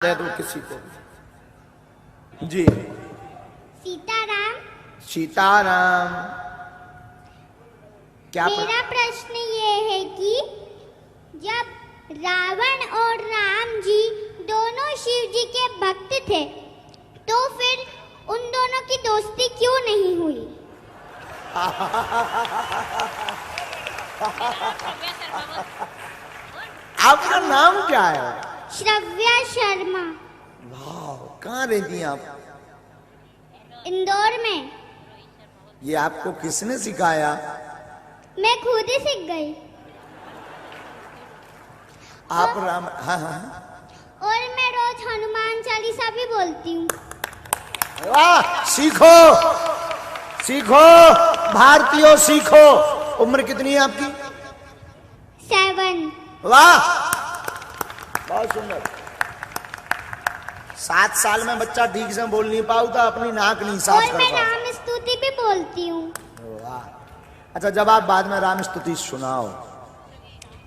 दे दो किसी को जी। सीताराम। सीताराम। क्या मेरा प्रश्न ये है कि जब रावण और राम जी दोनों शिव जी के भक्त थे तो फिर उन दोनों की दोस्ती क्यों नहीं हुई? आपका नाम क्या है? श्रव्या शर्मा। वाह, कहाँ रहती हैं आप? इंदौर में। ये आपको किसने सिखाया? मैं खुद ही सीख गई। आप राम? हाँ हाँ। और मैं रोज हनुमान चालीसा भी बोलती हूँ। वाह, सीखो सीखो भारतीयों, सीखो। उम्र कितनी है आपकी? 7। वाह, बहुत सुंदर। 7 साल में बच्चा ठीक से बोल नहीं पाता, अपनी नाक नहीं साफ कर और मैं पाता। राम स्तुति भी बोलती हूँ। वाह। अच्छा, जब आप बाद में राम स्तुति सुनाओ।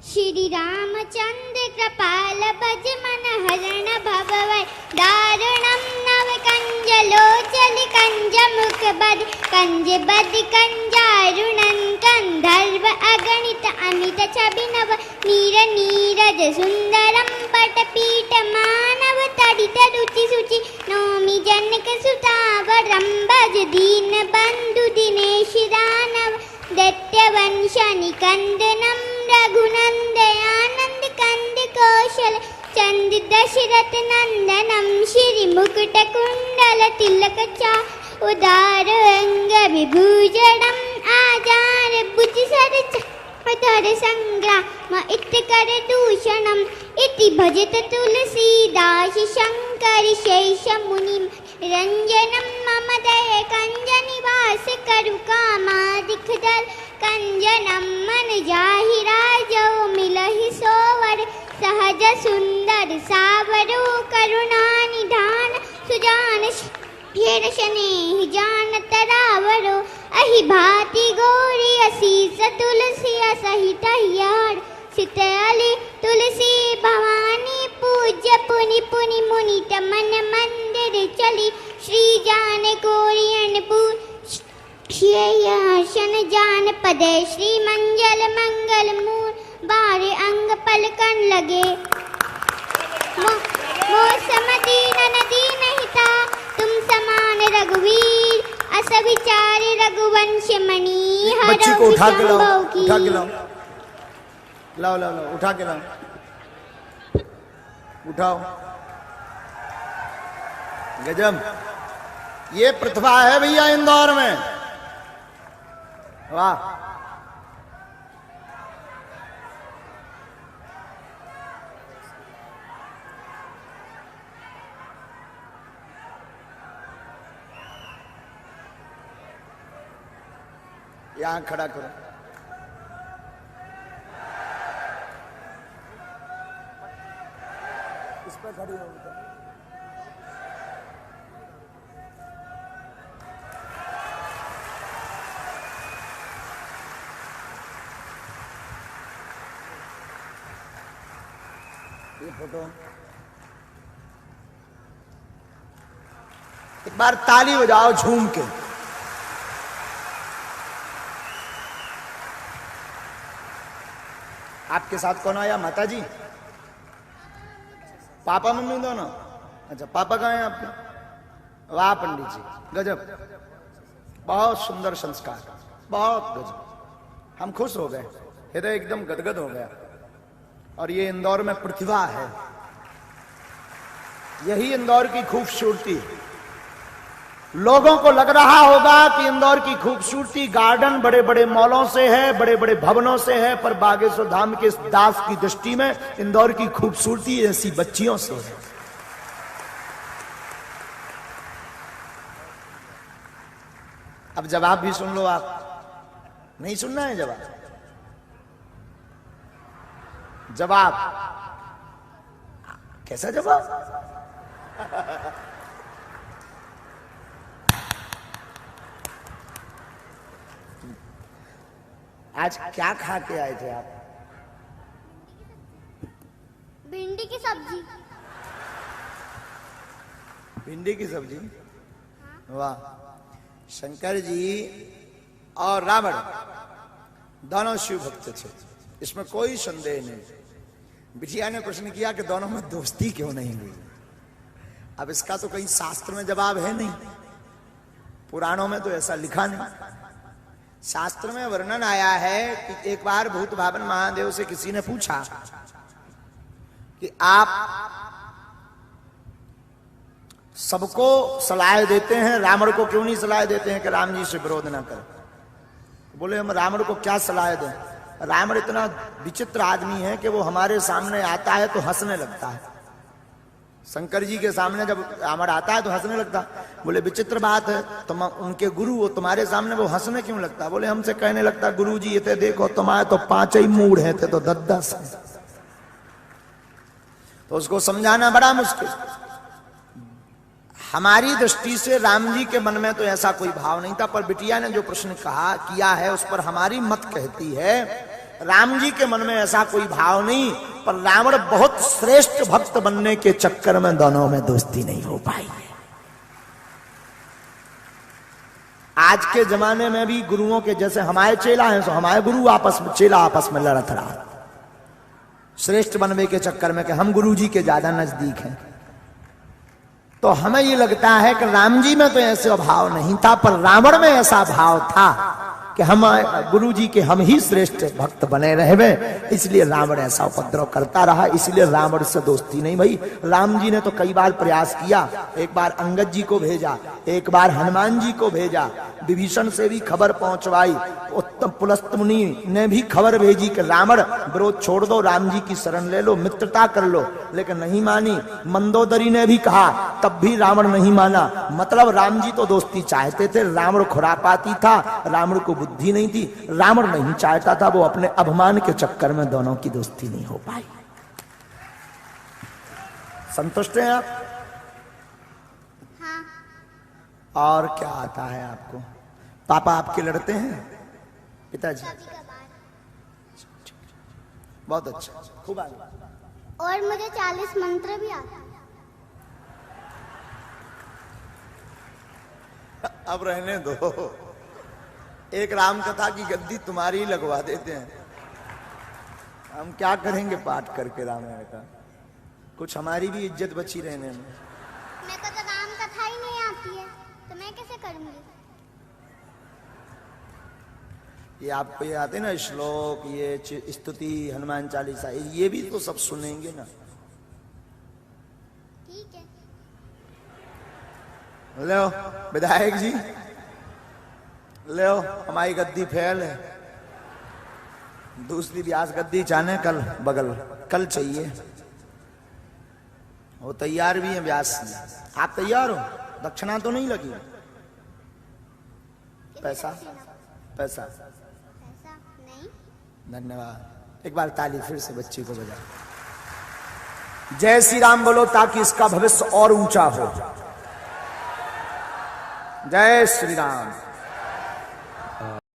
श्री रामचंद्र कृपाल भज मन हरण भवै दारुणम नव कंजलोचल कंज मुख बद कंज बद कंजारुणन कंधर्व अगणित अमित छबिनव नीर नीरज सुंदरम पटपीठ मानव तडित रुचि सुचि नौमि जनक सुतावरम भज दीन बंधु दिनेश दानव दैत्यवंश निकंदनम रघुनंदयानंद कंद कौशल चंद दशरथ नंदनम श्री मुकुट कुंडल तिलक चा उदार अंग विभूषणम आजार भुज सर धर संग्राम इत कर दूषणम इति भजत तुलसीदास शंकर शेष मुनि रंजनम मम दय कंज निवास करु कामादिक दल कंजनम मन जाहि राजो मिलहि सोवर सहज सुंदर सावरो करुणा निधान सुजान घेर स्नेह जानत रावरो अहि भाति गौरी असीस तुलसी सहित यार सितली तुलसी भवानी पूज्य पुनि पुनि मुनि मन मंदिर चली श्री जान कोरियन पूर शन जान पदे श्री मंगल मंगल मूल बारे अंग पलकन लगे मौसम दीन नदी नहीं था तुम समान रघुवीर अस विचार रघुवंश मणि बच्ची को उठा के लाओ, उठा के लाओ, लाओ लाओ लाओ, उठा के लाओ, उठाओ। गजब, ये प्रतिभा है भैया इंदौर में। वाह। यहां खड़ा करो। इस पर खड़ी हो। ये फोटो एक बार ताली बजाओ झूम के। आपके साथ कौन आया? माता जी, पापा मम्मी दोनों? अच्छा, पापा कहाँ हैं आपके? वाह पंडित जी, गजब, बहुत सुंदर संस्कार, बहुत गजब। हम खुश हो गए, हृदय एकदम गदगद हो गया। और ये इंदौर में प्रतिभा है, यही इंदौर की खूबसूरती है। लोगों को लग रहा होगा कि इंदौर की खूबसूरती गार्डन बड़े बड़े मॉलों से है, बड़े बड़े भवनों से है, पर बागेश्वर धाम के दास की दृष्टि में इंदौर की खूबसूरती ऐसी बच्चियों से है। अब जवाब भी सुन लो। आप नहीं सुनना है जवाब? जवाब कैसा जवाब? आज क्या खा के आए थे आप? भिंडी की सब्जी। भिंडी की सब्जी, वाह। शंकर जी और रावण दोनों शिव भक्त थे, इसमें कोई संदेह नहीं। बिटिया ने प्रश्न किया कि दोनों में दोस्ती क्यों नहीं हुई। अब इसका तो कहीं शास्त्र में जवाब है नहीं, पुराणों में तो ऐसा लिखा नहीं। शास्त्र में वर्णन आया है कि एक बार भूत भावन महादेव से किसी ने पूछा कि आप सबको सलाह देते हैं, रावण को क्यों नहीं सलाह देते हैं कि राम जी से विरोध ना करें। बोले हम रावण को क्या सलाह दें, रावण इतना विचित्र आदमी है कि वो हमारे सामने आता है तो हंसने लगता है। शंकर जी के सामने जब रावण आता है तो हंसने लगता। बोले विचित्र बात है, तुम उनके गुरु हो, तुम्हारे सामने वो हंसने क्यों लगता। बोले हमसे कहने लगता गुरु जी ये थे देखो तुम्हारे तो 5 ही मूड है, थे तो 10 है। तो उसको समझाना बड़ा मुश्किल। हमारी दृष्टि से राम जी के मन में तो ऐसा कोई भाव नहीं था, पर बिटिया ने जो प्रश्न कहा किया है उस पर हमारी मत कहती है राम जी के मन में ऐसा कोई भाव नहीं, पर रावण बहुत श्रेष्ठ भक्त बनने के चक्कर में दोनों में दोस्ती नहीं हो पाई है। आज के जमाने में भी गुरुओं के जैसे हमारे चेला हैं तो हमारे गुरु आपस में चेला आपस में लड़त रहा श्रेष्ठ बनने के चक्कर में कि हम गुरु जी के ज्यादा नजदीक हैं। तो हमें ये लगता है कि राम जी में तो ऐसा भाव नहीं था, पर रावण में ऐसा भाव था कि हम गुरु जी के हम ही श्रेष्ठ भक्त बने रहे, इसलिए रावण ऐसा उपद्रव करता रहा, इसलिए रावण से दोस्ती नहीं भई। राम जी ने तो कई बार प्रयास किया, एक बार अंगद जी को भेजा, एक बार हनुमान जी को भेजा, विभीषण से भी खबर पहुंचवाई, उत्तम पुलस्त मुनि ने भी खबर भेजी कि रावण विरोध छोड़ दो, राम जी की शरण ले लो, मित्रता कर लो, लेकिन नहीं मानी। मंदोदरी ने भी कहा, तब भी रावण नहीं माना। मतलब राम जी तो दोस्ती चाहते थे, रावण खुरापाती था, रावण को बुद्धि नहीं थी, रावण नहीं चाहता था, वो अपने अभिमान के चक्कर में दोनों की दोस्ती नहीं हो पाई। संतुष्ट हैं आप? हाँ। और क्या आता है आपको? पापा आपके लड़ते हैं? पिताजी? बहुत अच्छा, खूब आगे। और मुझे 40 मंत्र भी आता है। अब रहने दो, एक राम कथा की गद्दी तुम्हारी ही लगवा देते हैं। हम क्या करेंगे पाठ करके रामायण का, कुछ हमारी भी इज्जत बची रहने में। मेरे को तो राम कथा ही नहीं आती है, तो मैं कैसे करूंगी? ये आपको ये आते ना श्लोक, ये स्तुति, हनुमान चालीसा, ये भी तो सब सुनेंगे ना। ठीक है। लो विधायक जी, लो हमारी गद्दी फैल है, दूसरी व्यास गद्दी चाहने कल बगल, कल चाहिए। वो तैयार भी है व्यास जी, आप तैयार हो? दक्षिणा तो नहीं लगी? पैसा पैसा नहीं। धन्यवाद। एक बार ताली फिर से बच्ची को बजा। जय श्री राम बोलो ताकि इसका भविष्य और ऊंचा हो। जय श्री राम।